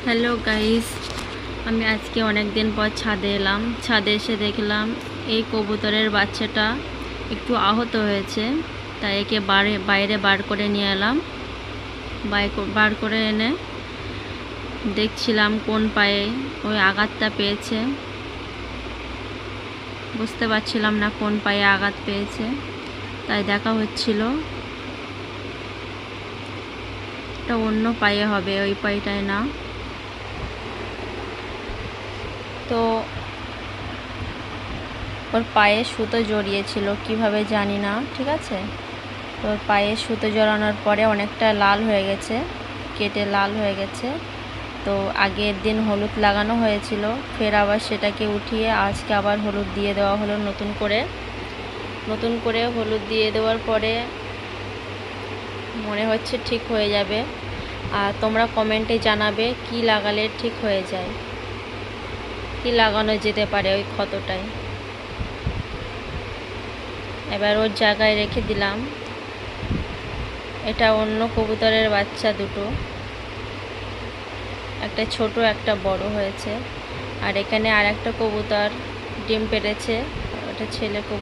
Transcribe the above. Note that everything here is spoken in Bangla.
হ্যালো গাইস, আমি আজকে অনেক দিন পর ছাদে এলাম। ছাদে এসে দেখলাম এই কবুতরের বাচ্চাটা একটু আহত হয়েছে, তাই একে বাইরে বার করে নিয়ে এলাম। বার করে এনে দেখছিলাম কোন পায়ে ওই আঘাতটা পেয়েছে। বুঝতে পারছিলাম না কোন পায়ে আঘাত পেয়েছে, তাই দেখা হচ্ছিল এটা অন্য পায়ে হবে, ওই পায়েটায় না। তো ওর পায়ে সুতো জড়িয়েছিল, কিভাবে জানি না, ঠিক আছে। তো ওর পায়ে সুতো জড়ানোর পরে অনেকটা লাল হয়ে গেছে, কেটে লাল হয়ে গেছে। তো আগের দিন হলুদ লাগানো হয়েছিল, ফের আবার সেটাকে উঠিয়ে আজকে আবার হলুদ দিয়ে দেওয়া হলো নতুন করে হলুদ দিয়ে দেওয়ার পরে মনে হচ্ছে ঠিক হয়ে যাবে। আর তোমরা কমেন্টে জানাবে কি লাগালে ঠিক হয়ে যায়, কি লাগানো যেতে পারে ওই ক্ষতটায়। এবার ওর জায়গায় রেখে দিলাম। এটা অন্য কবুতরের বাচ্চা দুটো, একটা ছোট একটা বড় হয়েছে। আর এখানে আর একটা কবুতর ডিম পেড়েছে, ওটা ছেলে কবুতর।